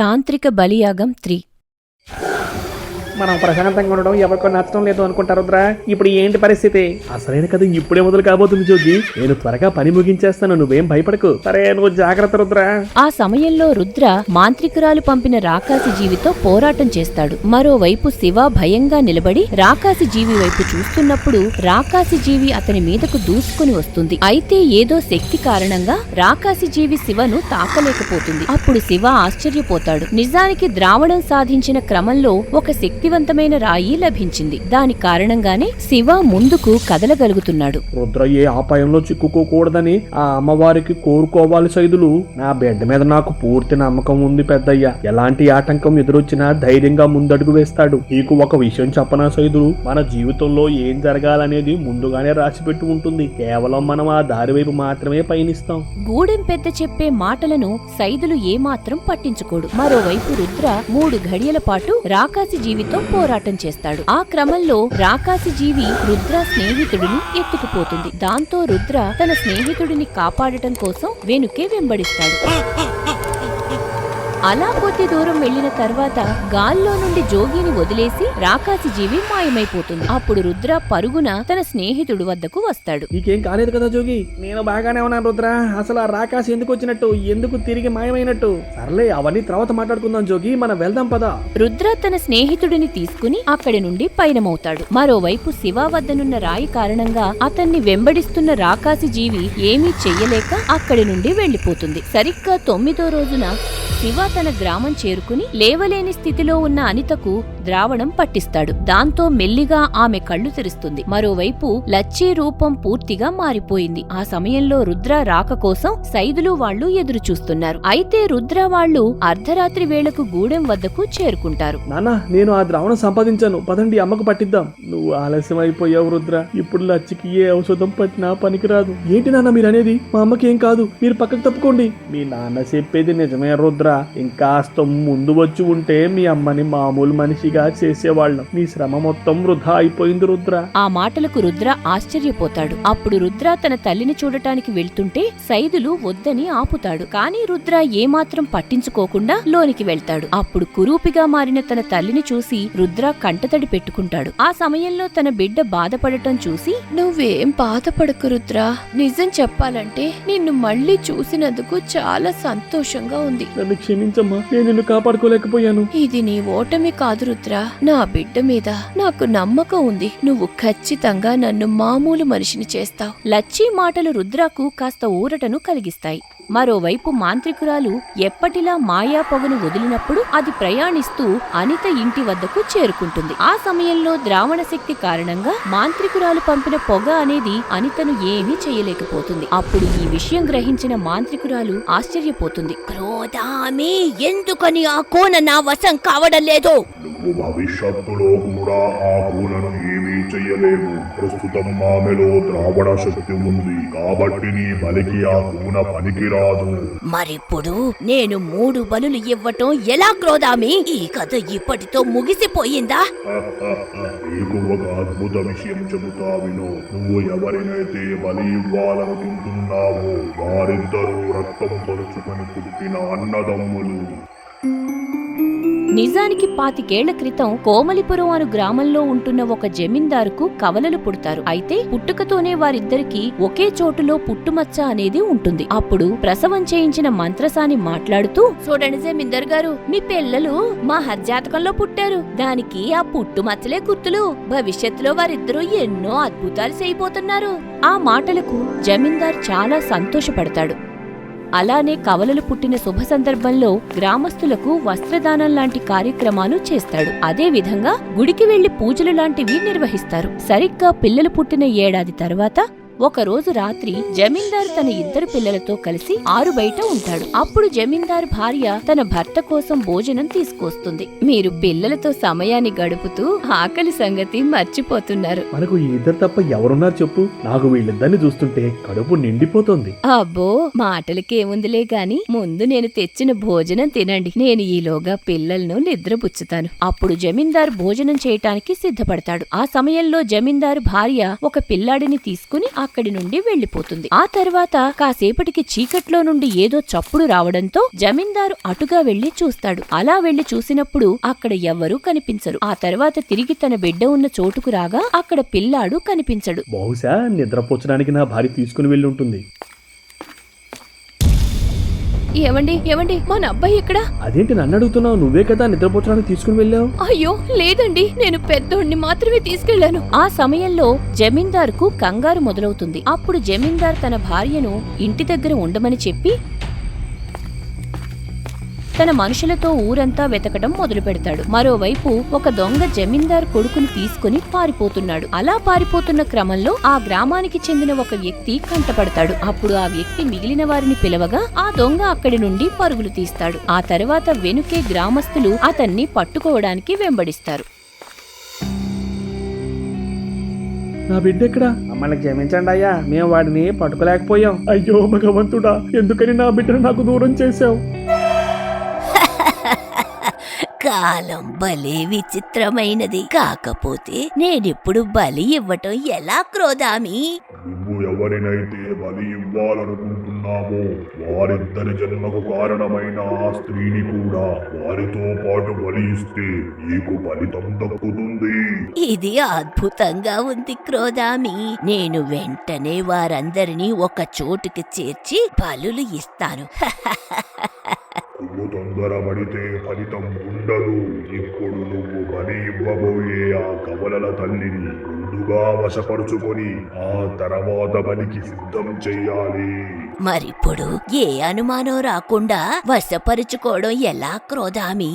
తాంత్రిక బలియాగం 3. మనం ప్రశాంతంగా ఉండడం ఎవరికో నచ్చడం లేదు అనుకుంటారు రుద్ర. ఇప్పుడు ఏంటి పరిస్థితి? అసలైన కథ ఇప్పుడే మొదలు కాబోతుంది జోగి. నేను త్వరగా పని ముగించేస్తాను, నువ్వేం భయపడకు. సరే, నువ్వు జాగ్రత్త రుద్ర. ఆ సమయంలో రుద్ర మాంత్రికురాలు పంపిన రాకాసి జీవితో పోరాటం చేస్తాడు. మరోవైపు శివ భయంగా నిలబడి రాకాసి జీవి వైపు చూస్తున్నప్పుడు రాకాసి జీవి అతని మీదకు దూసుకుని వస్తుంది. అయితే ఏదో శక్తి కారణంగా రాకాసి జీవి శివను తాకలేకపోతుంది. అప్పుడు శివ ఆశ్చర్యపోతాడు. నిజానికి ద్రావణం సాధించిన క్రమంలో ఒక శక్తివంతమైన రాయి లభించింది. దాని కారణంగానే శివ ముందుకు కదలగలుగుతున్నాడు. రుద్ర ఏ అపాయంలో చిక్కుకోకూడదని ఆ అమ్మవారికి కోరుకోవాలి సైదులు. నా బిడ్డ మీద నాకు పూర్తి నమ్మకం ఉంది పెద్దయ్య. ఎలాంటి ఆటంకం ఎదురొచ్చినా ధైర్యంగా ముందడుగు వేస్తాడు. నీకు ఒక విషయం చెప్పనా సైదులు, మన జీవితంలో ఏం జరగాలనేది ముందుగానే రాసిపెట్టి ఉంటుంది. కేవలం మనం ఆ దారి వైపు మాత్రమే పయనిస్తాం. గూడెం పెద్ద చెప్పే మాటలను సైదులు ఏమాత్రం పట్టించుకోడు. మరోవైపు రుద్ర 3 ఘడియల పాటు రాకాసి జీవితో పోరాటం చేస్తాడు. ఆ క్రమంలో రాకాసి జీవి రుద్ర స్నేహితుడిని ఎత్తుకుపోతుంది. దాంతో రుద్ర తన స్నేహితుడిని కాపాడటం కోసం వెనుకే వెంబడిస్తాడు. అలా కొద్ది దూరం వెళ్లిన తర్వాత గాల్లో నుండి జోగిని వదిలేసి రాకాసి జీవి మాయమైపోతుంది. అప్పుడు రుద్ర పరుగున తన స్నేహితుడి వద్దకు వస్తాడు. నీకేం కాలేదు కదా జోగి? నేను బాగానే ఉన్నాను రుద్ర. అసలు ఆ రాకాసి ఎందుకు వచ్చినట్టు, ఎందుకు తిరిగి మాయమైనట్టు? సర్లే, అవన్నీ తర్వాత మాట్లాడుకుందాం జోగి, మనం వెళ్దాం పదా. రుద్ర తన స్నేహితుడిని తీసుకుని అక్కడి నుండి పయనమవుతాడు. మరోవైపు శివ వద్దనున్న రాయి కారణంగా అతన్ని వెంబడిస్తున్న రాకాసి జీవి ఏమీ చెయ్యలేక అక్కడి నుండి వెళ్లిపోతుంది. సరిగ్గా 9వ రోజున శివ తన గ్రామం చేరుకుని లేవలేని స్థితిలో ఉన్న అనితకు ద్రావణం పట్టిస్తాడు. దాంతో మెల్లిగా ఆమె కళ్ళు తెరుస్తుంది. మరోవైపు లచ్చీ రూపం పూర్తిగా మారిపోయింది. ఆ సమయంలో రుద్ర రాక కోసం సైదులు వాళ్లు ఎదురు చూస్తున్నారు. అయితే రుద్ర వాళ్లు అర్ధరాత్రి వేళకు గూడెం వద్దకు చేరుకుంటారు. నాన్న, నేను ఆ ద్రావణం సంపాదించాను, పదండి అమ్మకు పట్టిద్దాం. నువ్వు ఆలస్యం అయిపోయావు రుద్ర. ఇప్పుడు లచ్చికి ఏ ఔషధం పట్టినా పనికిరాదు. ఏంటి నాన్న మీరు అనేది? మా అమ్మకి ఏం కాదు, మీరు పక్కకు తప్పుకోండి. మీ నాన్న చెప్పేది నిజమే రుద్ర. ఇంకాస్త ముందు వచ్చి ఉంటే మీ అమ్మని మామూలు మనిషిగా చేసేవాళ్ళం. నీ శ్రమ మొత్తం వృధా అయిపోయింది రుద్ర. ఆ మాటలకు రుద్ర ఆశ్చర్యపోతాడు. అప్పుడు రుద్ర తన తల్లిని చూడటానికి వెళ్తుంటే సైదులు వద్దని ఆపుతాడు. కాని రుద్ర ఏమాత్రం పట్టించుకోకుండా లోనికి వెళ్తాడు. అప్పుడు కురూపిగా మారిన తన తల్లిని చూసి రుద్ర కంటతడి పెట్టుకుంటాడు. ఆ సమయంలో తన బిడ్డ బాధపడటం చూసి, నువ్వేం బాధపడకు రుద్ర, నిజం చెప్పాలంటే నిన్ను మళ్లీ చూసినందుకు చాలా సంతోషంగా ఉంది. నన్ను క్షమించమ్మా, నేను నిన్ను కాపాడుకోలేకపోయాను. ఇది నీ ఓటమి కాదు రుద్ర, నా బిడ్డ మీద నాకు నమ్మకం ఉంది. నువ్వు ఖచ్చితంగా నన్ను మామూలు మనిషిని చేస్తావు. లచ్చీ మాటలు రుద్రకు కాస్త ఊరటను కలిగిస్తాయి. మరోవైపు మాంత్రికురాలు ఎప్పటిలా మాయా పొగను వదిలినప్పుడు అది ప్రయాణిస్తూ అనిత ఇంటి వద్దకు చేరుకుంటుంది. ఆ సమయంలో ద్రావణ శక్తి కారణంగా మాంత్రికురాలు పంపిన పొగ అనేది అనితను ఏమీ చేయలేకపోతుంది. అప్పుడు ఈ విషయం గ్రహించిన మాంత్రికురాలు ఆశ్చర్యపోతుంది. క్రోధామి, ఎందుకని ఆ కోన నా వశం కావడం లేదు? భవిష్యత్తులో కూడా ఆ కూనను ఏమీ చెయ్యలేము. ప్రస్తుతం ఆమెలో ద్రావణ శక్తి ఉంది కాబట్టి నీ బలికి ఆ కూన పనికిరాదు. మరిప్పుడు నేను 3 బలులు ఇవ్వటం ఎలా క్రోధామి? ఈ కథ ఇప్పటితో ముగిసిపోయిందా? నీకు ఒక అద్భుత విషయం చెబుతా విను. నువ్వు ఎవరినైతే బలి ఇవ్వాలనుకుంటున్నావో వారిద్దరూ రక్తం పలుచుకొని పుట్టిన అన్నదమ్ములు. నిజానికి 25 ఏళ్ల క్రితం కోమలిపురం అను గ్రామంలో ఉంటున్న ఒక జమీందారుకు కవలలు పుడతారు. అయితే పుట్టుకతోనే వారిద్దరికి ఒకే చోటులో పుట్టుమచ్చ అనేది ఉంటుంది. అప్పుడు ప్రసవం చేయించిన మంత్రసాని మాట్లాడుతూ, చూడండి జమీందార్ గారు, మీ పిల్లలు మా హర్జాతకంలో పుట్టారు. దానికి ఆ పుట్టుమచ్చలే గుర్తులు. భవిష్యత్తులో వారిద్దరూ ఎన్నో అద్భుతాలు చేయబోతున్నారు. ఆ మాటలకు జమీందార్ చాలా సంతోషపడతాడు. అలానే కవలలు పుట్టిన శుభ సందర్భంలో గ్రామస్తులకు వస్త్రదానం లాంటి కార్యక్రమాలు చేస్తాడు. అదే విధంగా గుడికి వెళ్లి పూజలు లాంటివి నిర్వహిస్తారు. సరిగ్గా పిల్లలు పుట్టిన ఏడాది తర్వాత ఒకరోజు రాత్రి జమీందారు తన 2 పిల్లలతో కలిసి ఆరు బయట ఉంటాడు. అప్పుడు జమీందారు భార్య తన భర్త కోసం భోజనం తీసుకొస్తుంది. మీరు పిల్లలతో సమయాన్ని గడుపుతూ ఆకలి సంగతి మర్చిపోతున్నారు. మనకు ఈ ఇద్దరు తప్ప ఎవరున్నారు చెప్పు? నాకు వీళ్ళిద్దరిని చూస్తుంటే కడుపు నిండిపోతుంది. అబ్బో, మాటలకేముందిలే గాని ముందు నేను తెచ్చిన భోజనం తినండి. నేను ఈలోగా పిల్లలను నిద్రపుచ్చుతాను. అప్పుడు జమీందారు భోజనం చేయటానికి సిద్ధపడతాడు. ఆ సమయంలో జమీందారు భార్య ఒక పిల్లాడిని తీసుకుని ఆ అక్కడి నుండి వెళ్లిపోతుంది. ఆ తర్వాత కాసేపటికి చీకట్లో నుండి ఏదో చప్పుడు రావడంతో జమీందారు అటుగా వెళ్లి చూస్తాడు. అలా వెళ్లి చూసినప్పుడు అక్కడ ఎవ్వరూ కనిపించరు. ఆ తర్వాత తిరిగి తన బిడ్డ ఉన్న చోటుకు రాగా అక్కడ పిల్లాడు కనిపించడు. బహుశా నిద్రపోచడానికి నా భార్య తీసుకుని వెళ్ళి ఉంటుంది. ఏవండి మన అబ్బాయి ఎక్కడా? అదేంటి నన్ను అడుగుతున్నావు? నువ్వే కదా నిద్రపోచడానికి తీసుకుని వెళ్ళావు. అయ్యో లేదండి, నేను పెద్దోడిని మాత్రమే తీసుకెళ్లాను. ఆ సమయంలో జమీందారుకు కంగారు మొదలవుతుంది. అప్పుడు జమీందార్ తన భార్యను ఇంటి దగ్గర ఉండమని చెప్పి తన మనుషులతో ఊరంతా వెతకడం మొదలు పెడతాడు. మరోవైపు ఒక దొంగ జమీందార్ కొడుకుని తీసుకుని పారిపోతున్నాడు. అలా పారిపోతున్న క్రమంలో ఆ గ్రామానికి చెందిన ఒక వ్యక్తి కంటపడతాడు. అప్పుడు ఆ వ్యక్తి మిగిలిన వారిని పిలవగా ఆ దొంగ అక్కడి నుండి పరుగులు తీస్తాడు. ఆ తర్వాత వెనుకే గ్రామస్తులు అతన్ని పట్టుకోవడానికి వెంబడిస్తారు. నా బిడ్డ ఎక్కడా? మమ్మల్ని క్షమించండి అయ్యా, మేము వాడిని పట్టుకోలేకపోయాం. అయ్యో భగవంతుడా, ఎందుకని నా బిడ్డను నాకు దూరం చేశావు? కాలం భలే విచిత్రమైనది. కాకపోతే నేనిప్పుడు బలి ఇవ్వటం ఎలా క్రోధామి? నువ్వు ఎవరినైతే బలి ఇవ్వాలనుకుంటున్నావో వారిద్దరి జన్మకు కారణమైన ఆ స్త్రీని కూడా వారితో పాటు బలి ఇస్తే నీకు ఫలితం దక్కుతుంది. ఇది అద్భుతంగా ఉంది క్రోధామి. నేను వెంటనే వారందరినీ ఒక చోటుకి చేర్చి బలులు ఇస్తాను. నువ్వు తొందరపడితే ఫలితం ఉండదు. ఇప్పుడు నువ్వు బలి ఇవ్వబోయే ఆ కవలల తల్లిని ముందుగా వశపరుచుకొని ఆ తర్వాత బలికి సిద్ధం చెయ్యాలి. మరిప్పుడు ఏ అనుమానం రాకుండా వశపరుచుకోవడం ఎలా క్రోధామి?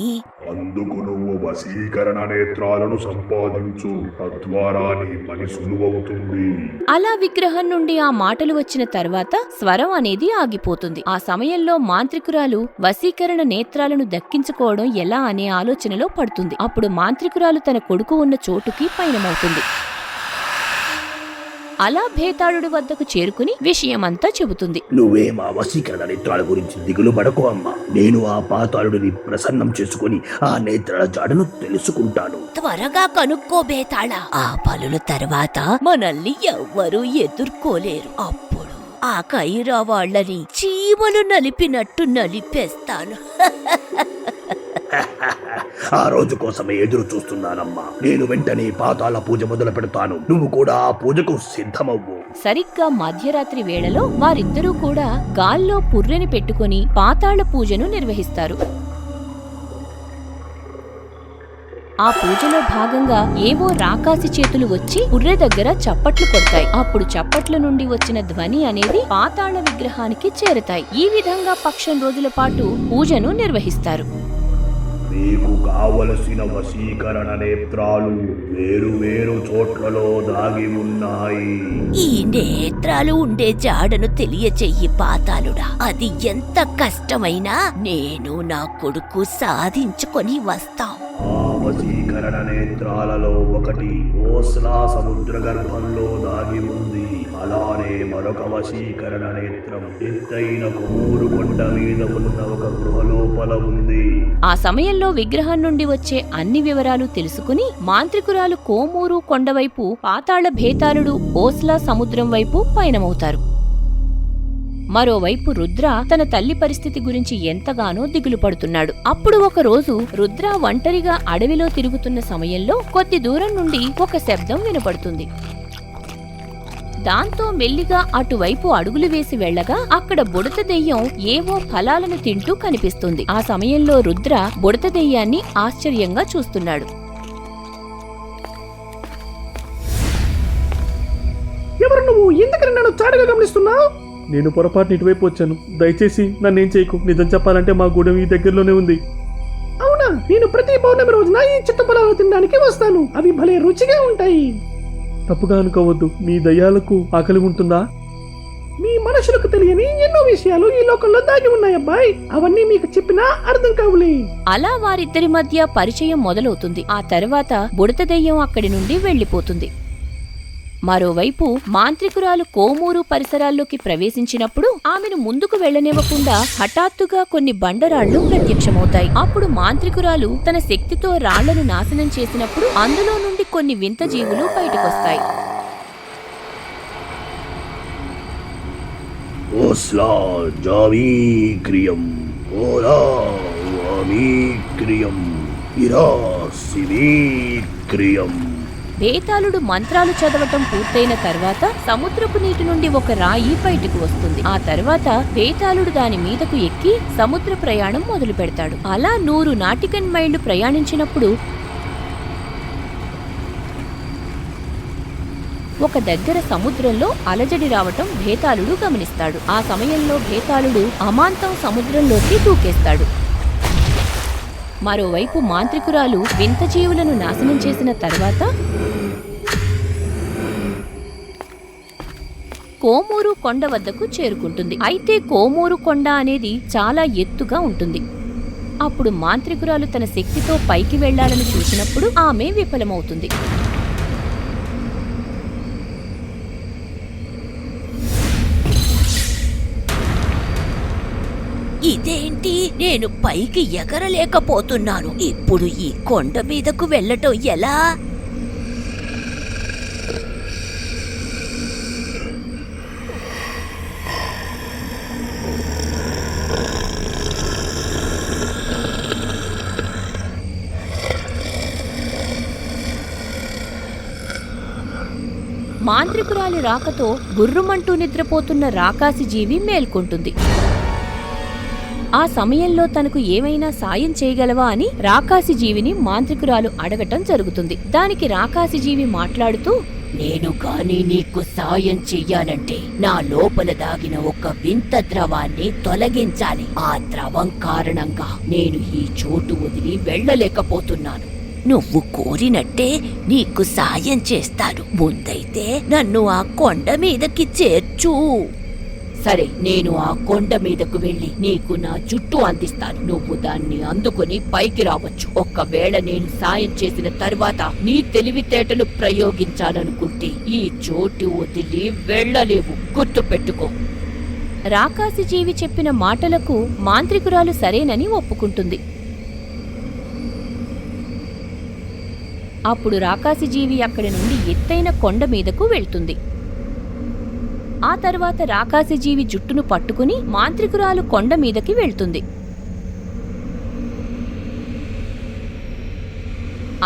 అందుకు నువ్వు వశీకరణ నేత్రాలను సంపాదించు. తద్వారా నీ పని సులువవుతుంది. అలా విగ్రహం నుండి ఆ మాటలు వచ్చిన తర్వాత స్వరం అనేది ఆగిపోతుంది. ఆ సమయంలో మాంత్రికురాలు వశీకరణ నేత్రాలను దక్కించుకోవడం ఎలా అనే ఆలోచనలో పడుతుంది. అప్పుడు మాంత్రికురాలు తన కొడుకు ఉన్న చోటుకి పయనమవుతుంది. అలా భేతాళుడి వద్దకు చేరుకుని విషయమంతా చెబుతుంది. నువ్వే మా వశీకరణ నేత్రాల గురించి దిగులు పడకు అమ్మా. నేను ఆ పాతాళుడిని ప్రసన్నం చేసుకుని ఆ నేత్రాల జాడను తెలుసుకుంటాను. త్వరగా కనుక్కో భేతాళ. ఆ బలుల తర్వాత మనల్ని ఎవ్వరూ ఎదుర్కోలేరు. అప్పుడు ఆ కైరా వాళ్ళని చీమలు నలిపినట్టు నలిపేస్తాను. ఆ రోజు కోసమే ఎదురు చూస్తున్నానమ్మా. నేను వెంటనే పాతాళ పూజ మొదలు పెడతాను. నువ్వు కూడా ఆ పూజకు సిద్ధమవ్వు. సరిగ్గా మధ్యరాత్రి వేళలో వారిద్దరూ కూడా గాల్లో పుర్రెని పెట్టుకుని పాతాళ పూజను నిర్వహిస్తారు. ఆ పూజలో భాగంగా ఏవో రాకాసి చేతులు వచ్చి పుర్రె దగ్గర చప్పట్లు కొడతాయి. అప్పుడు చప్పట్ల నుండి వచ్చిన ధ్వని అనేది పాతాళ విగ్రహానికి చేరతాయి. ఈ విధంగా పక్షం రోజుల పాటు పూజను నిర్వహిస్తారు. మీకు కావలసిన వశీకరణ నేత్రాలు వేరు వేరు చోట్లలో దాగి ఉన్నాయి. ఈ నేత్రాలు ఉండే జాడను తెలియచెయ్యి పాతాళుడా. అది ఎంత కష్టమైనా నేను నా కొడుకు సాధించుకొని వస్తాం. ఆ వశీకరణ నేత్రాలలో ఒకటి ఓస్లా సముద్ర గర్భంలో దాగి ఉంది. అలానే మరొక వశీకరణ నేత్రం ఎత్తైన కొమూరు కొండ మీద ఉన్న ఒక గృహలోపల ఉంది. ఆ సమయంలో విగ్రహం నుండి వచ్చే అన్ని వివరాలు తెలుసుకుని మాంత్రికురాలు కోమూరు కొండవైపు, పాతాళ భేతాళుడు ఓస్లా సముద్రం వైపు పయనమవుతారు. మరోవైపు రుద్ర తన తల్లి పరిస్థితి గురించి ఎంతగానో దిగులు పడుతున్నాడు. అప్పుడు ఒక రోజు రుద్ర ఒంటరిగా అడవిలో తిరుగుతున్న సమయంలో కొద్ది దూరం నుండి ఒక శబ్దం వినపడుతుంది. దాంతో మెల్లిగా అటువైపు అడుగులు వేసి వెళ్లగా అక్కడ బుడత దెయ్యం ఏవో ఫలాలను తింటూ కనిపిస్తుంది. ఆ సమయంలో రుద్ర బుడత దెయ్యాన్ని ఆశ్చర్యంగా చూస్తున్నాడు. ఎవరు నువ్వు? ఎందుకని నన్ను చాటుగా గమనిస్తున్నావు? నేను పొరపాటున ఇటువైపు వచ్చాను. దయచేసి నన్నేం చేయకు. నిజం చెప్పాలంటే మా గూడెం ఈ దగ్గరలోనే ఉంది. అవునా? నేను ప్రతి పౌర్ణమి రోజున ఈ చిత్తపలాలు తినడానికి వస్తాను. అవి భలే రుచిగా ఉంటాయి. తప్పుగా అనుకోవద్దు. మీ దయ్యాలకు ఆకలి ఉంటుందా? మీ మనుషులకు తెలియని ఎన్నో విషయాలు ఈ లోకంలో దాగి ఉన్నాయి అబ్బాయి. అవన్నీ మీకు చెప్పినా అర్థం కావులే. అలా వారిద్దరి మధ్య పరిచయం మొదలవుతుంది. ఆ తర్వాత బుడత దెయ్యం అక్కడి నుండి వెళ్లిపోతుంది. మరోవైపు మాంత్రికురాలు కోమూరు పరిసరాల్లోకి ప్రవేశించినప్పుడు ఆమెను ముందుకు వెళ్లనివ్వకుండా హఠాత్తుగా కొన్ని బండరాళ్లు ప్రత్యక్షమవుతాయి. అప్పుడు మాంత్రికురాలు తన శక్తితో రాళ్లను నాశనం చేసినప్పుడు అందులో నుండి కొన్ని వింత జీవులు బయటకొస్తాయి. ఓస్లా జామీక్రియం ఓలా వామీక్రియం ఇరాసిమీక్రియం. బేతాళుడు మంత్రాలు చదవటం పూర్తయిన తర్వాత సముద్రపు నీటి నుండి ఒక రాయి బయటకు వస్తుంది. ఆ తర్వాత బేతాళుడు దాని మీదకు ఎక్కి సముద్ర ప్రయాణం మొదలు పెడతాడు. అలా 100 నాటికన్ మైళ్లు ప్రయాణించినప్పుడు ఒక దగ్గర సముద్రంలో అలజడి రావటం బేతాళుడు గమనిస్తాడు. ఆ సమయంలో బేతాళుడు అమాంతం సముద్రంలోకి దూకేస్తాడు. మరోవైపు మాంత్రికురాలు వింత జీవులను నాశనం చేసిన తర్వాత కోమూరు కొండ వద్దకు చేరుకుంటుంది. అయితే కోమూరు కొండ అనేది చాలా ఎత్తుగా ఉంటుంది. అప్పుడు మాంత్రికురాలు తన శక్తితో పైకి వెళ్లాలని చూసినప్పుడు ఆమె విఫలమవుతుంది. ఇదేంటి, నేను పైకి ఎగరలేకపోతున్నాను. ఇప్పుడు ఈ కొండ మీదకు వెళ్ళటం ఎలా? మాంత్రికురాలి రాకతో గుర్రుమంటూ నిద్రపోతున్న రాకాసి జీవి మేల్కొంటుంది. ఆ సమయంలో తనకు ఏమైనా సాయం చేయగలవా అని రాకాసి జీవిని మాంత్రికురాలు అడగటం జరుగుతుంది. దానికి రాకాసి జీవి మాట్లాడుతూ, నేను కానీ నీకు సాయం చెయ్యాలంటే నా లోపల దాగిన ఒక వింత ద్రవాన్ని తొలగించాలి. ఆ ద్రవం కారణంగా నేను ఈ చోటు వదిలి వెళ్ళలేకపోతున్నాను. నువ్వు కోరినట్టే నీకు సాయం చేస్తాను. ముందైతే నన్ను ఆ కొండ మీదకి చేర్చు. సరే, నేను ఆ కొండ మీదకు వెళ్లి నీకు నా చుట్టూ అందిస్తాను. నువ్వు దాన్ని అందుకుని పైకి రావచ్చు. ఒకవేళ నేను సాయం చేసిన తర్వాత నీ తెలివితేటలు ప్రయోగించాలనుకుంటే ఈ చోటు వదిలి వెళ్ళలేవు. గుర్తుపెట్టుకో. రాకాసి జీవి చెప్పిన మాటలకు మాంత్రికురాలు సరేనని ఒప్పుకుంటుంది. అప్పుడు రాకాసి జీవి అక్కడి నుండి ఎత్తైన కొండ మీదకు వెళ్తుంది. ఆ తర్వాత రాకాసి జీవి జుట్టును పట్టుకుని మాంత్రికురాలు కొండ మీదకి వెళ్తుంది.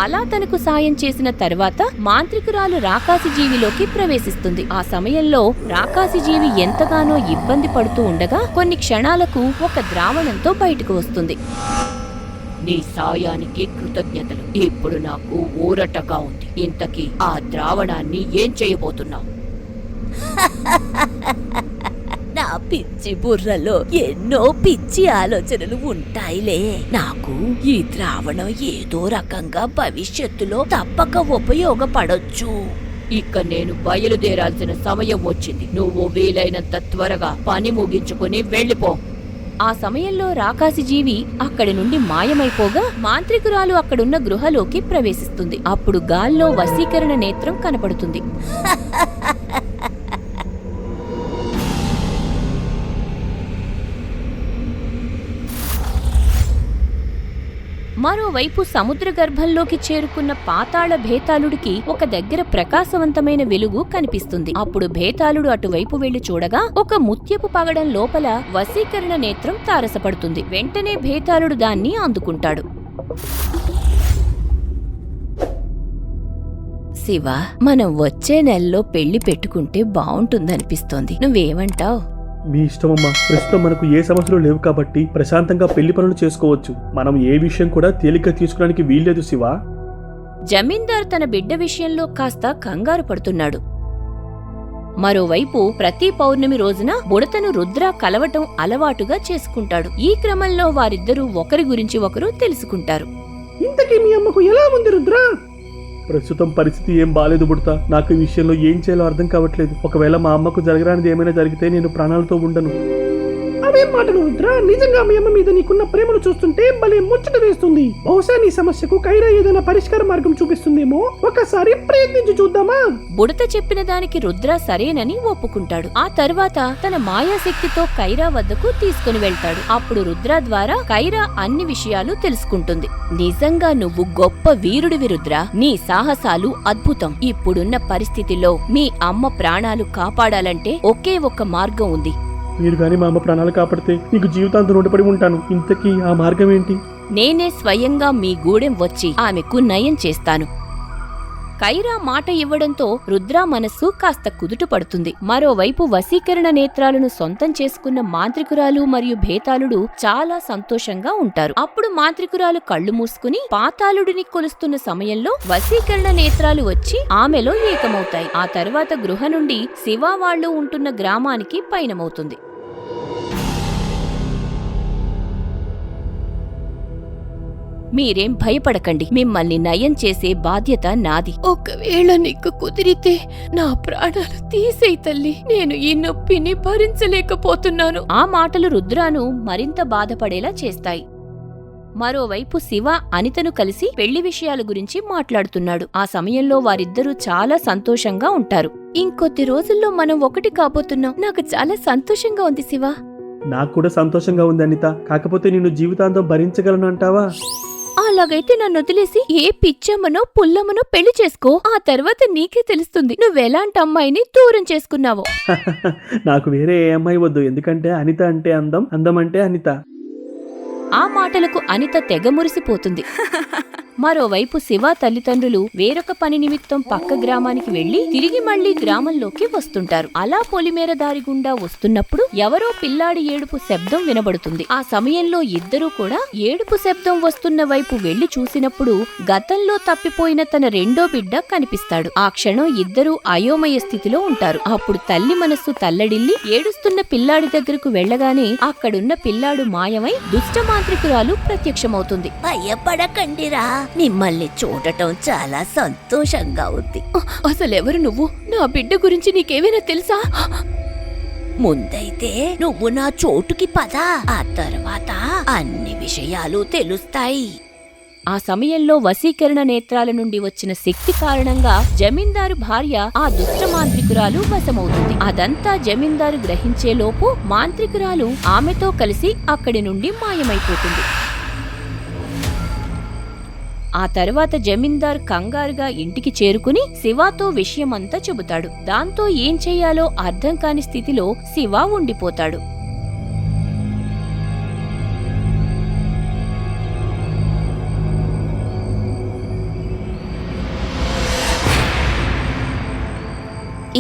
అలా తనకు సాయం చేసిన తర్వాత మాంత్రికురాలు రాకాసి జీవిలోకి ప్రవేశిస్తుంది. ఆ సమయంలో రాకాసి జీవి ఎంతగానో ఇబ్బంది పడుతూ ఉండగా కొన్ని క్షణాలకు ఒక ద్రావణంతో బయటకు వస్తుంది. నీ సాయానికి కృతజ్ఞతలు. ఇప్పుడు నాకు ఊరటగా ఉంది. ఇంతకీ ఆ ద్రావణాన్ని ఏం చేయబోతున్నావు? నా పిచ్చి బుర్రలో ఎన్నో పిచ్చి ఆలోచనలు ఉంటాయిలే. నాకు ఈ ద్రావణం ఏదో రకంగా భవిష్యత్తులో తప్పక ఉపయోగపడొచ్చు. ఇక నేను బయలుదేరాల్సిన సమయం వచ్చింది. నువ్వు వీలైనంత త్వరగా పని ముగించుకుని వెళ్ళిపో. ఆ సమయంలో రాకాసి జీవి అక్కడి నుండి మాయమైపోగా మాంత్రికురాలు అక్కడున్న గృహలోకి ప్రవేశిస్తుంది. అప్పుడు గాల్లో వశీకరణ నేత్రం కనపడుతుంది. మరోవైపు సముద్ర గర్భంలోకి చేరుకున్న పాతాళ భేతాళుడికి ఒక దగ్గర ప్రకాశవంతమైన వెలుగు కనిపిస్తుంది. అప్పుడు భేతాళుడు అటువైపు వెళ్లి చూడగా ఒక ముత్యపు పగడం లోపల వశీకరణ నేత్రం తారసపడుతుంది. వెంటనే భేతాళుడు దాన్ని అందుకుంటాడు. శివ, మనం వచ్చే నెలలో పెళ్లి పెట్టుకుంటే బావుంటుందనిపిస్తోంది. నువ్వేమంటావ్? మీ ఇష్టమమ్మా. ప్రస్తుతం మనకు ఏ సమస్యలు లేవు కాబట్టి ప్రశాంతంగా పెళ్లి పనులు చేసుకోవచ్చు. మనం ఏ విషయం కూడా తేలిక తీసుకోవడానికి వీల్లేదు శివ. జమీందార్ తన బిడ్డ విషయంలో కాస్త కంగారు పడుతున్నాడు. మరోవైపు ప్రతి పౌర్ణమి రోజున బుడతను రుద్ర కలవటం అలవాటుగా చేసుకుంటాడు. ఈ క్రమంలో వారిద్దరూ ఒకరి గురించి ఒకరు తెలుసుకుంటారు. ఇంతకీ మీ అమ్మకు ఎలా ఉంది రుద్ర? ప్రస్తుతం పరిస్థితి ఏం బాలేదు బుడతా. నాకు ఈ విషయంలో ఏం చేయాలో అర్థం కావట్లేదు. ఒకవేళ మా అమ్మకు జరగరానిది ఏమైనా జరిగితే నేను ప్రాణాలతో ఉండను. అవేం మాటలు రుద్ర? నిజంగా మీ అమ్మ మీద నీకున్న ప్రేమను చూస్తుంటే భలే ముచ్చట వేస్తుంది. బహుశా నీ సమస్యకు కైరా ఏదైనా పరిష్కార మార్గం చూపిస్తుందేమో. ఒకసారి ప్రయత్నించి చూద్దామా? బుడత చెప్పిన దానికి రుద్ర సరేనని ఒప్పుకుంటాడు. ఆ తర్వాత తన మాయాశక్తితో కైరా వద్దకు తీసుకుని వెళ్తాడు. అప్పుడు రుద్ర ద్వారా కైరా అన్ని విషయాలు తెలుసుకుంటుంది. నిజంగా నువ్వు గొప్ప వీరుడివి రుద్ర. నీ సాహసాలు అద్భుతం. ఇప్పుడున్న పరిస్థితిలో మీ అమ్మ ప్రాణాలు కాపాడాలంటే ఒకే ఒక్క మార్గం ఉంది. మీరు కానీ మా అమ్మ ప్రాణాలు కాపాడితే నీకు జీవితాంతం రుణపడి ఉంటాను. ఇంతకీ ఆ మార్గం ఏంటి? నేనే స్వయంగా మీ గూడెం వచ్చి ఆమెకు నయం చేస్తాను. కైరా మాట ఇవ్వడంతో రుద్ర మనస్సు కాస్త కుదుట పడుతుంది. మరోవైపు వశీకరణ నేత్రాలను సొంతం చేసుకున్న మాంత్రికురాలు మరియు భేతాళుడు చాలా సంతోషంగా ఉంటారు. అప్పుడు మాంత్రికురాలు కళ్ళు మూసుకుని పాతాళుడిని కొలుస్తున్న సమయంలో వశీకరణ నేత్రాలు వచ్చి ఆమెలో ఏకమవుతాయి. ఆ తర్వాత గృహ నుండి శివ వాళ్ళు ఉంటున్న గ్రామానికి పయనమవుతుంది. మీరేం భయపడకండి, మిమ్మల్ని నయం చేసే బాధ్యత నాది. ఒకవేళ నీకు కుదిరితే నా ప్రాణాలు తీసేయ్ తల్లి, నేను ఈ నొప్పిని భరించలేకపోతున్నాను. ఆ మాటలు రుద్రాను మరింత బాధపడేలా చేస్తాయి. మరోవైపు శివ అనితను కలిసి పెళ్లి విషయాల గురించి మాట్లాడుతున్నాడు. ఆ సమయంలో వారిద్దరూ చాలా సంతోషంగా ఉంటారు. ఇంకొద్ది రోజుల్లో మనం ఒకటి కాబోతున్నాం. నాకు చాలా సంతోషంగా ఉంది శివ. నాకు కూడా సంతోషంగా ఉంది అనిత. కాకపోతే నిన్ను జీవితాంతం భరించగలను అంటావా? అలాగైతే నన్ను వదిలేసి ఏ పిచ్చమ్మనో పుల్లమ్మనో పెళ్లి చేసుకో. ఆ తర్వాత నీకే తెలుస్తుంది నువ్వెలాంటి అమ్మాయిని దూరం చేసుకున్నావో. నాకు వేరే ఏ అమ్మాయి వద్దు. ఎందుకంటే అనిత అంటే అందం, అందం అంటే అనిత. ఆ మాటలకు అనిత తెగ మురిసిపోతుంది. మరోవైపు శివ తల్లిదండ్రులు వేరొక పని నిమిత్తం పక్క గ్రామానికి వెళ్లి తిరిగి మళ్లీ గ్రామంలోకి వస్తుంటారు. అలా పొలిమేర దారి గుండా వస్తున్నప్పుడు ఎవరో పిల్లాడి ఏడుపు శబ్దం వినబడుతుంది. ఆ సమయంలో ఇద్దరూ కూడా ఏడుపు శబ్దం వస్తున్న వైపు వెళ్లి చూసినప్పుడు గతంలో తప్పిపోయిన తన రెండో బిడ్డ కనిపిస్తాడు. ఆ క్షణం ఇద్దరూ అయోమయ స్థితిలో ఉంటారు. అప్పుడు తల్లి మనస్సు తల్లడిల్లి ఏడుస్తున్న పిల్లాడి దగ్గరకు వెళ్లగానే అక్కడున్న పిల్లాడు మాయమై దుష్ట మాంత్రికురాలు ప్రత్యక్షమవుతుంది. భయపడకండిరా, మిమ్మల్ని చూడటం చాలా సంతోషంగా ఉంది. అసలెవరు నువ్వు? నా బిడ్డ గురించి నీకేమైనా తెలుసా? ముందైతే నువ్వు నా చోటుకి పద, ఆ తర్వాత అన్ని విషయాలు తెలుస్తాయి. ఆ సమయంలో వశీకరణ నేత్రాల నుండి వచ్చిన శక్తి కారణంగా జమీందారు భార్య ఆ దుష్ట మాంత్రికురాలు వశమవుతుంది. అదంతా జమీందారు గ్రహించేలోపు మాంత్రికురాలు ఆమెతో కలిసి అక్కడి నుండి మాయమైపోతుంది. ఆ తర్వాత జమీందార్ కంగారుగా ఇంటికి చేరుకుని శివాతో విషయమంతా చెబుతాడు. దాంతో ఏం చెయ్యాలో అర్థం కాని స్థితిలో శివ ఉండిపోతాడు.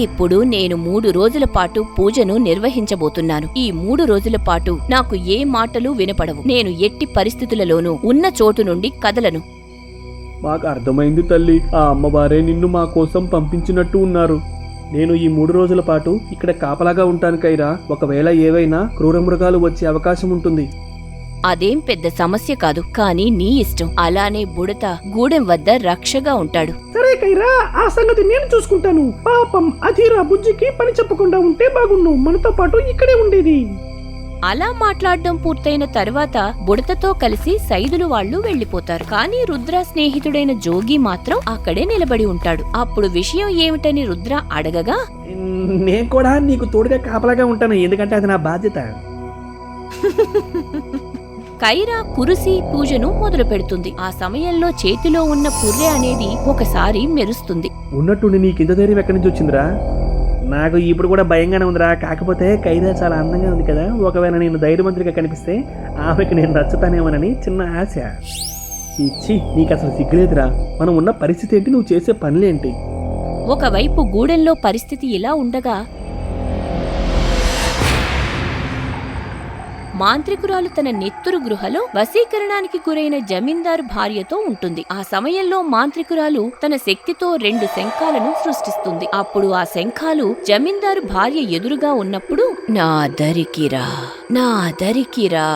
ఇప్పుడు నేను 3 రోజుల పాటు పూజను నిర్వహించబోతున్నాను. ఈ 3 రోజుల పాటు నాకు ఏ మాటలు వినపడవు. నేను ఎట్టి పరిస్థితులలోనూ ఉన్న చోటు నుండి కదలను. మాకు అర్థమైంది తల్లి. ఆ అమ్మవారే నిన్ను మా కోసం పంపించినట్టు ఉన్నారు. నేను ఈ 3 రోజుల పాటు ఇక్కడ కాపలాగా ఉంటాను కైరా. ఒకవేళ ఏవైనా క్రూర మృగాలు వచ్చే అవకాశం ఉంటుంది. అదేం పెద్ద సమస్య కాదు, కానీ నీ ఇష్టం. అలానే బుడత గూడెం వద్ద రక్షగా ఉంటాడు. సరే కైరా, ఆ సంగతి నేను చూసుకుంటాను. పాపం అధీరా బుజ్జికి పని చెప్పకుండా ఉంటే బాగుండు. మనతో పాటు ఇక్కడే ఉండేది. అలా మాట్లాడడం పూర్తయిన తర్వాత బుడతతో కలిసి సైదులు వాళ్ళు వెళ్లిపోతారు. కానీ రుద్ర స్నేహితుడైన జోగి మాత్రం అక్కడే నిలబడి ఉంటాడు. అప్పుడు విషయం ఏమిటని రుద్ర అడగగా, నేను కూడా నీకు తోడుగా కాపలాగా ఉంటాను, ఎందుకంటే అది నా బాధ్యత. కైరా కురుసి పూజను మొదలు పెడుతుంది. ఆ సమయంలో చేతిలో ఉన్న పుర్రె అనేది ఒకసారి మెరుస్తుంది. ఉన్నట్టుండి నీకింత ధైర్యం ఎక్కడి నుంచి వచ్చిందిరా? నాకు ఇప్పుడు కూడా భయంగానే ఉందిరా. కాకపోతే కైరా చాలా అందంగా ఉంది కదా, ఒకవేళ నేను ధైర్యవంతుడిగా కనిపిస్తే ఆమెకి నేను నచ్చుతానేమోనని చిన్న ఆశ. ఇచ్చి నీకు అసలు సిగ్గులేదురా. మనం ఉన్న పరిస్థితి ఏంటి, నువ్వు చేసే పనులేంటి? ఒకవైపు గూడెంలో పరిస్థితి ఇలా ఉండగా మాంత్రికురాలు తన నెత్తురు గృహలో వశీకరణానికి గురైన జమీందారు భార్యతో ఉంటుంది. ఆ సమయంలో మాంత్రికురాలు తన శక్తితో 2 శంఖాలను సృష్టిస్తుంది. అప్పుడు ఆ శంఖాలు జమీందారు భార్య ఎదురుగా ఉన్నప్పుడు, నా దరికిరా, నా దరికిరా.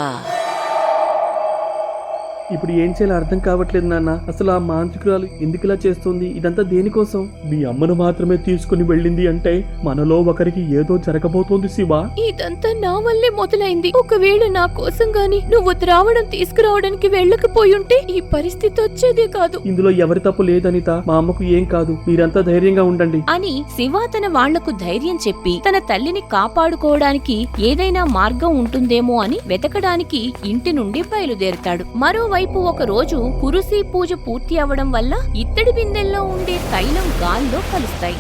ఇప్పుడు ఏం చేయాలో అర్థం కావట్లేదు నాన్న. అసలు ఆ మాంత్రికురాలు ఎందుకు ఇలా చేస్తుంది? ఇదంతా దేనికోసం? మీ అమ్మను మాత్రమే తీసుకుని వెళ్ళింది అంటే మనలో ఒకరికి ఏదో జరగబోతోంది శివ. ఇదంతా నా వల్లే మొదలైంది. ఒకవేళ నా కోసం గాని నువ్వు ద్రావణం తీసుకురావడానికి వెళ్ళకపోయుంటే ఈ పరిస్థితి వచ్చేదే కాదు. ఇందులో ఎవరి తప్పు లేదనిత. మా అమ్మకు ఏం కాదు, మీరంతా ధైర్యంగా ఉండండి అని శివ తన వాళ్లకు ధైర్యం చెప్పి తన తల్లిని కాపాడుకోవడానికి ఏదైనా మార్గం ఉంటుందేమో అని వెతకడానికి ఇంటి నుండి బయలుదేరుతాడు. మరోవైపు ఒక రోజు కురుసి పూజ పూర్తి అవడం వల్ల ఇత్తడి బిందెల్లో ఉండే తైలం గాల్లో కలుస్తాయి.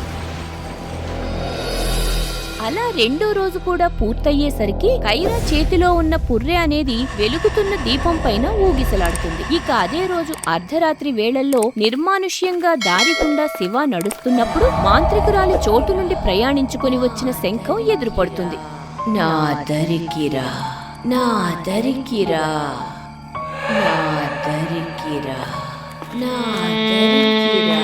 అలా రెండో రోజు కూడా పూర్తయ్యేసరికి కైరా చేతిలో ఉన్న పుర్రె అనేది వెలుగుతున్న దీపం పైన ఊగిసలాడుతుంది. ఇక అదే రోజు అర్ధరాత్రి వేళల్లో నిర్మానుష్యంగా దారి గుండా శివ నడుస్తున్నప్పుడు మాంత్రికురాలి చోటు నుండి ప్రయాణించుకుని వచ్చిన శంఖం ఎదురుపడుతుంది. నా దరికిరా, నా దరికిరా, నా దరికిరా, నా దరికిరా.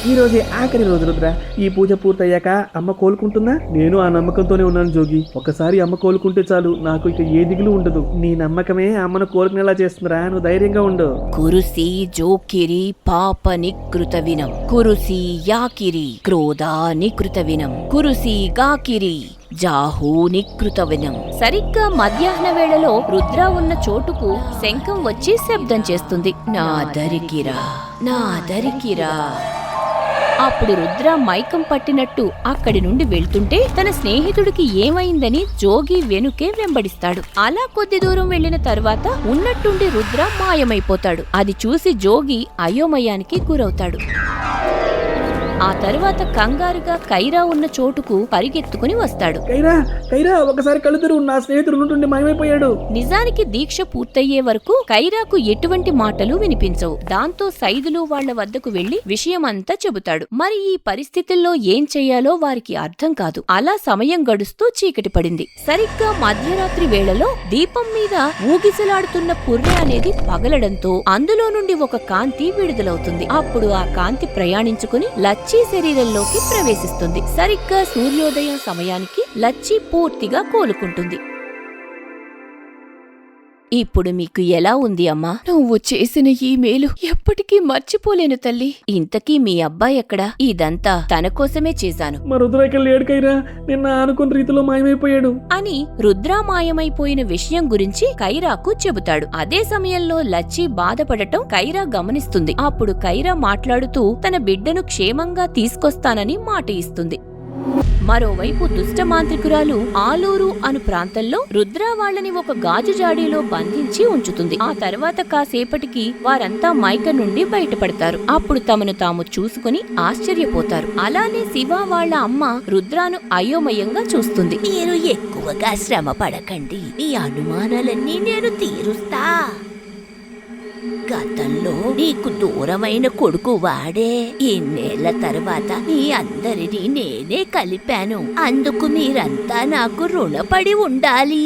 ఈ రోజే ఆఖరి రోజు రుద్ర. ఈ పూజ పూర్తయ్యాక అమ్మ కోలుకుంటుందా? నేను ఆ నమ్మకంతోనే ఉన్నాను జోగి. ఒకసారి అమ్మ కోలుకుంటే చాలు, నాకు ఇక ఏ దిగులు ఉండదు. నీ నమ్మకమే అమ్మను కోలుకునేలా చేస్తుందిరా, నువ్వు ధైర్యంగా ఉండు. కురుసి జోకిరి పాప నికృత వినం, కురుసి యాకిరి క్రోధా నికృత వినం, కురుసి గాకిరి జాహూ నికృత వినం. సరిగ్గా మధ్యాహ్న వేళలో రుద్ర ఉన్న చోటుకు శంఖం వచ్చి శబ్దం చేస్తుంది. నా దరికిరా, నా దరికిరా. అప్పుడు రుద్ర మైకం పట్టినట్టు అక్కడి నుండి వెళ్తుంటే తన స్నేహితుడికి ఏమైందని జోగి వెనుకే వెంబడిస్తాడు. అలా కొద్ది దూరం వెళ్లిన తర్వాత ఉన్నట్టుండి రుద్ర మాయమైపోతాడు. అది చూసి జోగి అయోమయానికి గురవుతాడు. ఆ తరువాత కంగారుగా కైరా ఉన్న చోటుకు పరిగెత్తుకుని వస్తాడు. కైరా, కైరా, ఒకసారి కళ్ళు తెరువు, నా స్నేహితుడు నుండి మాయమైపోయాడు. నిజానికి దీక్ష పూర్తయ్యే వరకు కైరాకు ఎటువంటి మాటలు వినిపించవు. దాంతో సైదులు వాళ్ల వద్దకు వెళ్లి విషయమంతా చెబుతాడు. మరి ఈ పరిస్థితుల్లో ఏం చెయ్యాలో వారికి అర్థం కాదు. అలా సమయం గడుస్తూ చీకటి పడింది. సరిగ్గా మధ్యరాత్రి వేళలో దీపం మీద ఊగిసలాడుతున్న పుర్రె అనేది పగలడంతో అందులో నుండి ఒక కాంతి విడుదలవుతుంది. అప్పుడు ఆ కాంతి ప్రయాణించుకుని లచ్చి శరీరంలోకి ప్రవేశిస్తుంది. సరిగ్గా సూర్యోదయం సమయానికి లచ్చి పూర్తిగా కోలుకుంటుంది. ఇప్పుడు మీకు ఎలా ఉంది అమ్మా? నువ్వు చేసిన ఈ మేలు ఎప్పటికీ మర్చిపోలేను తల్లి. ఇంతకీ మీ అబ్బాయి ఎక్కడా? ఇదంతా తన కోసమే చేశాను. మా రుద్ర ఇక్కడ లేడు కైరా, నిన్న అనుకున్న రీతిలో మాయమైపోయాడు అని రుద్ర మాయమైపోయిన విషయం గురించి కైరాకు చెబుతాడు. అదే సమయంలో లచ్చి బాధపడటం కైరా గమనిస్తుంది. అప్పుడు కైరా మాట్లాడుతూ తన బిడ్డను క్షేమంగా తీసుకొస్తానని మాట ఇస్తుంది. మరోవైపు దుష్ట మాంత్రికురాలు ఆలూరు అను ప్రాంతంలో రుద్ర వాళ్ళని ఒక గాజు జాడీలో బంధించి ఉంచుతుంది. ఆ తర్వాత కాసేపటికి వారంతా మైక నుండి బయటపడతారు. అప్పుడు తమను తాము చూసుకుని ఆశ్చర్యపోతారు. అలానే శివ వాళ్ళ అమ్మ రుద్రాను అయోమయంగా చూస్తుంది. మీరు ఎక్కువగా శ్రమ పడకండి, మీ అనుమానాలన్నీ నేను తీరుస్తా. గతంలో నీకు దూరమైన కొడుకు వాడే. ఇన్నేళ్ల తర్వాత మీ అందరినీ నేనే కలిపాను. అందుకు మీరంతా నాకు రుణపడి ఉండాలి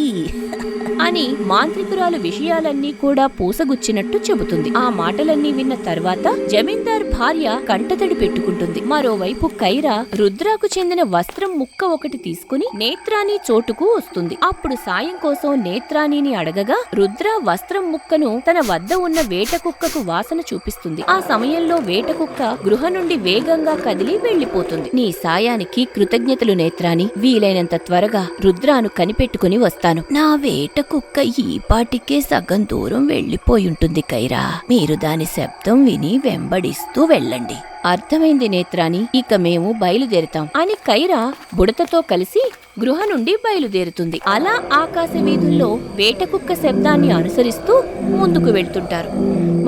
అని మాంత్రికురాలు విషయాలన్నీ కూడా పూసగుచ్చినట్టు చెబుతుంది. ఆ మాటలన్నీ విన్న తర్వాత జమీందార్ భార్య కంటతడి పెట్టుకుంటుంది. మరోవైపు కైరా రుద్రాకు చెందిన వస్త్రం ముక్క ఒకటి తీసుకుని నేత్రాని చోటుకు వస్తుంది. అప్పుడు సాయం కోసం నేత్రానిని అడగగా రుద్ర వస్త్రం ముక్కను తన వద్ద ఉన్న వేటకుక్కకు వాసన చూపిస్తుంది. ఆ సమయంలో వేటకుక్క గృహ నుండి వేగంగా కదిలి వెళ్లిపోతుంది. నీ సాయానికి కృతజ్ఞతలు నేత్రాని. వీలైనంత త్వరగా రుద్రాను కనిపెట్టుకుని వస్తాను. నా వేట కుక్క ఈ పాటికే సగం దూరం వెళ్లిపోయుంటుంది కైరా. మీరు దాని శబ్దం విని వెంబడిస్తూ వెళ్ళండి. అర్థమైంది నేత్రాని, ఇక మేము బయలుదేరుతాం అని కైరా బుడతతో కలిసి గృహ నుండి బయలుదేరుతుంది. అలా ఆకాశ వీధుల్లో వేటకుక్క శబ్దాన్ని అనుసరిస్తూ ముందుకు వెళ్తుంటారు.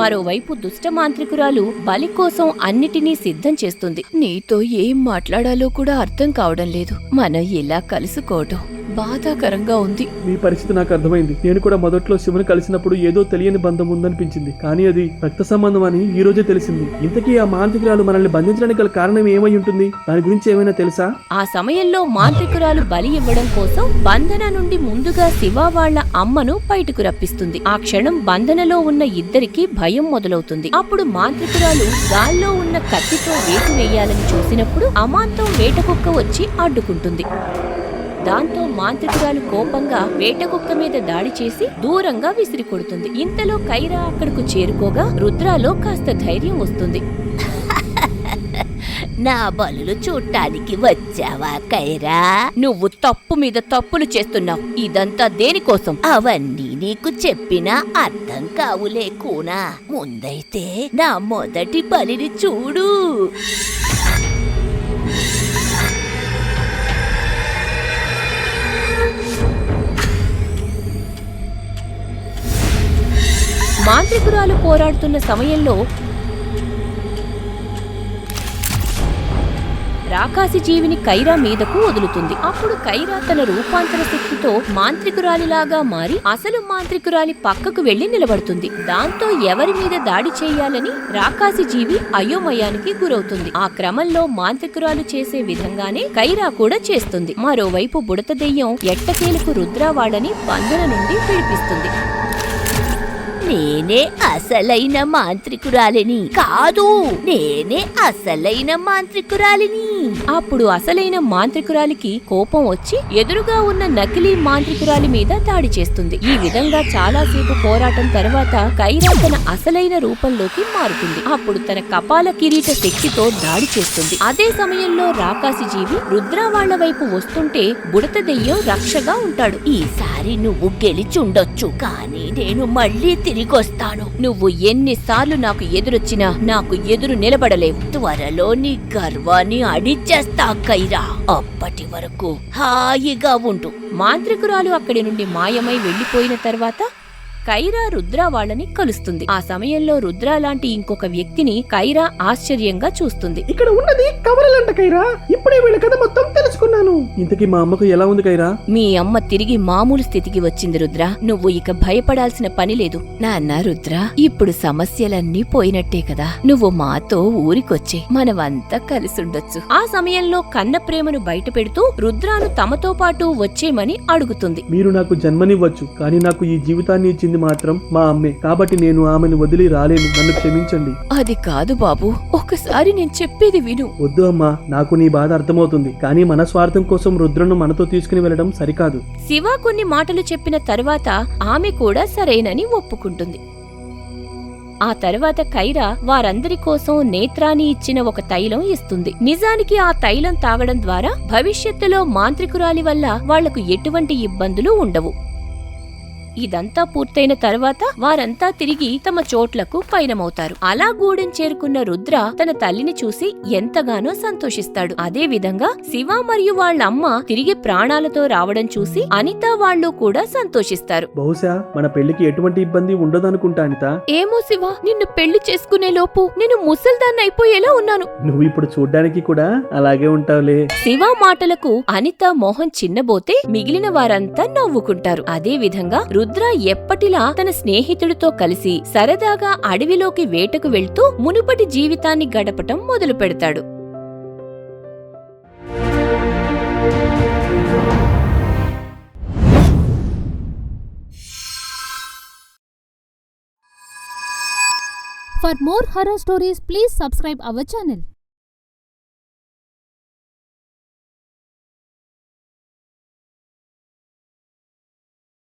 మరోవైపు దుష్ట మాంత్రికురాలు బలి కోసం అన్నిటినీ సిద్ధం చేస్తుంది. నీతో ఏం మాట్లాడాలో కూడా అర్థం కావడం లేదు. మనం ఇలా కలుసుకోవటం బాధాకరంగా ఉంది. మీ పరిస్థితి నాకు అర్థమైంది. నేను కూడా మొదట్లో శివుని కలిసినప్పుడు ఏదో తెలియని బంధం ఉందనిపించింది, కానీ అది రక్త సంబంధం అని ఈ రోజే తెలిసింది. ఇంతకీ ఆ మాంత్రికురాలు మనల్ని బంధించడానికి గల కారణం ఏమై ఉంటుంది? దాని గురించి ఏమైనా తెలుసా? ఆ సమయంలో మాంత్రికురాలు బలి ఇవ్వడం కోసం బంధన నుండి ముందుగా శివ వాళ్ళ అమ్మను బయటకు రప్పిస్తుంది. ఆ క్షణం బంధనలో ఉన్న ఇద్దరికి భయం మొదలవుతుంది. అప్పుడు మాంత్రికురాలు గాల్లో ఉన్న కత్తితో వేటు వేయాలని చూసినప్పుడు అమాంతం వేటకుక్క వచ్చి అడ్డుకుంటుంది. దాంతో మాంత్రికురాలు కోపంగా వేటకుక్క మీద దాడి చేసి దూరంగా విసిరి కొడుతుంది. ఇంతలో కైరా అక్కడకు చేరుకోగా రుద్రాలో కాస్త ధైర్యం వస్తుంది. నా బలులు చూడటానికి వచ్చావా కైరా? నువ్వు తప్పు మీద తప్పులు చేస్తున్నావు. ఇదంతా దేనికోసం? అవన్నీ నీకు చెప్పినా అర్థం కావులే కూనా. ముందైతే నా మొదటి బలిని చూడు. మాంత్రికురాలు పోరాడుతున్న సమయంలో రాకాసి జీవిని కైరా మీదకు వదులుతుంది. అప్పుడు కైరా తన రూపాంతర శక్తితో మాంత్రికురాలిలాగా మారి అసలు మాంత్రికురాలి పక్కకు వెళ్లి నిలబడుతుంది. దాంతో ఎవరి మీద దాడి చేయాలని రాకాసి జీవి అయోమయానికి గురవుతుంది. ఆ క్రమంలో మాంత్రికురాలు చేసే విధంగానే కైరా కూడా చేస్తుంది. మరోవైపు బుడత దెయ్యం ఎట్టకేలకు రుద్ర వాళ్ళని బంధన నుండి విడిపిస్తుంది. నేనే అసలైన మాంత్రికురాలిని కాదు, నేనే అసలైన మాంత్రికురాలిని. అప్పుడు అసలైన మాంత్రికురాలికి కోపం వచ్చి ఎదురుగా ఉన్న నకిలీ మాంత్రికురాలి మీద దాడి చేస్తుంది. ఈ విధంగా చాలాసేపు పోరాటం తర్వాత కైరా తన అసలైన రూపంలోకి మారుతుంది. అప్పుడు తన కపాల కిరీట శక్తితో దాడి చేస్తుంది. అదే సమయంలో రాకాసి జీవి రుద్ర వాళ్ల వైపు వస్తుంటే బుడత దెయ్యం రక్షగా ఉంటాడు. ఈసారి నువ్వు గెలిచుండొచ్చు, కానీ నేను మళ్ళీ తిరిగొస్తాను. నువ్వు ఎన్నిసార్లు నాకు ఎదురొచ్చినా నాకు ఎదురు నిలబడలేవు. త్వరలో నీ గర్వాన్ని అడిచేస్తా కైరా. అప్పటి వరకు హాయిగా ఉండు. మాంత్రికురాలు అక్కడి నుండి మాయమై వెళ్లిపోయిన తర్వాత కైరా రుద్ర వాళ్ళని కలుస్తుంది. ఆ సమయంలో రుద్ర లాంటి ఇంకొక వ్యక్తిని కైరా ఆశ్చర్యంగా చూస్తుంది. ఇక్కడ ఉన్నది కవరలంట కైరా. ఇప్పుడే వీళ్ళ కథ మొత్తం తెలుసుకున్నాను. ఇంతకీ మా అమ్మకు ఎలా ఉంది కైరా? మీ అమ్మ తిరిగి మామూలు స్థితికి వచ్చింది రుద్ర. నువ్వు ఇక భయపడాల్సిన పని లేదు. నాన్న రుద్ర, ఇప్పుడు సమస్యలన్నీ పోయినట్టే కదా. నువ్వు మాతో ఊరికొచ్చే, మనమంతా కలిసుండొచ్చు. ఆ సమయంలో కన్న ప్రేమను బయట పెడుతూ రుద్రాను తమతో పాటు వచ్చేయమని అడుగుతుంది. మీరు నాకు జన్మనివ్వచ్చు, కానీ నాకు ఈ జీవితాన్ని ఇచ్చింది మాత్రం మా అమ్మే. కాబట్టి నేను ఆమెను వదిలి రాలేను. నన్ను క్షమించండి. అది కాదు బాబు, ఒకసారి నేను చెప్పేది విను. వద్దు అమ్మా, నాకు నీ బాధ అర్థమవుతుంది. కానీ మన స్వార్థం కోసం రుద్రను మనతో తీసుకుని వెళ్లడం సరికాదు. శివ కొన్ని మాటలు చెప్పిన తర్వాత ఆమె కూడా సరేనని ఒప్పుకుంటుంది. ఆ తర్వాత కైరా వారందరి కోసం నేత్రాని ఇచ్చిన ఒక తైలం ఇస్తుంది. నిజానికి ఆ తైలం తాగడం ద్వారా భవిష్యత్తులో మాంత్రికురాలి వల్ల వాళ్లకు ఎటువంటి ఇబ్బందులు ఉండవు. ఇదంతా పూర్తయిన తర్వాత వారంతా తిరిగి తమ చోట్లకు పయనమవుతారు. అలా గూడెం చేరుకున్న రుద్ర తన తల్లిని చూసి ఎంతగానో సంతోషిస్తాడు. అదే విధంగా శివ మరియు వాళ్ళ అమ్మ తిరిగి ప్రాణాలతో రావడం చూసి అనిత వాళ్ళు కూడా సంతోషిస్తారు. బహుశా మన పెళ్లికి ఎటువంటి ఇబ్బంది ఉండదనుకుంటా అనిత. ఏమో శివ, నిన్ను పెళ్లి చేసుకునే లోపు నేను ముసల్దాన్ని అయిపోయేలా ఉన్నాను. నువ్వు ఇప్పుడు చూడ్డానికి కూడా అలాగే ఉంటావులే. శివ మాటలకు అనిత మోహన్ చిన్నబోతే మిగిలిన వారంతా నవ్వుకుంటారు. అదే విధంగా రుద్ర ఎప్పటిలా తన స్నేహితుడితో కలిసి సరదాగా అడవిలోకి వేటకు వెళ్తూ మునుపటి జీవితాన్ని గడపటం మొదలు పెడతాడు. For more horror stories, please subscribe our channel.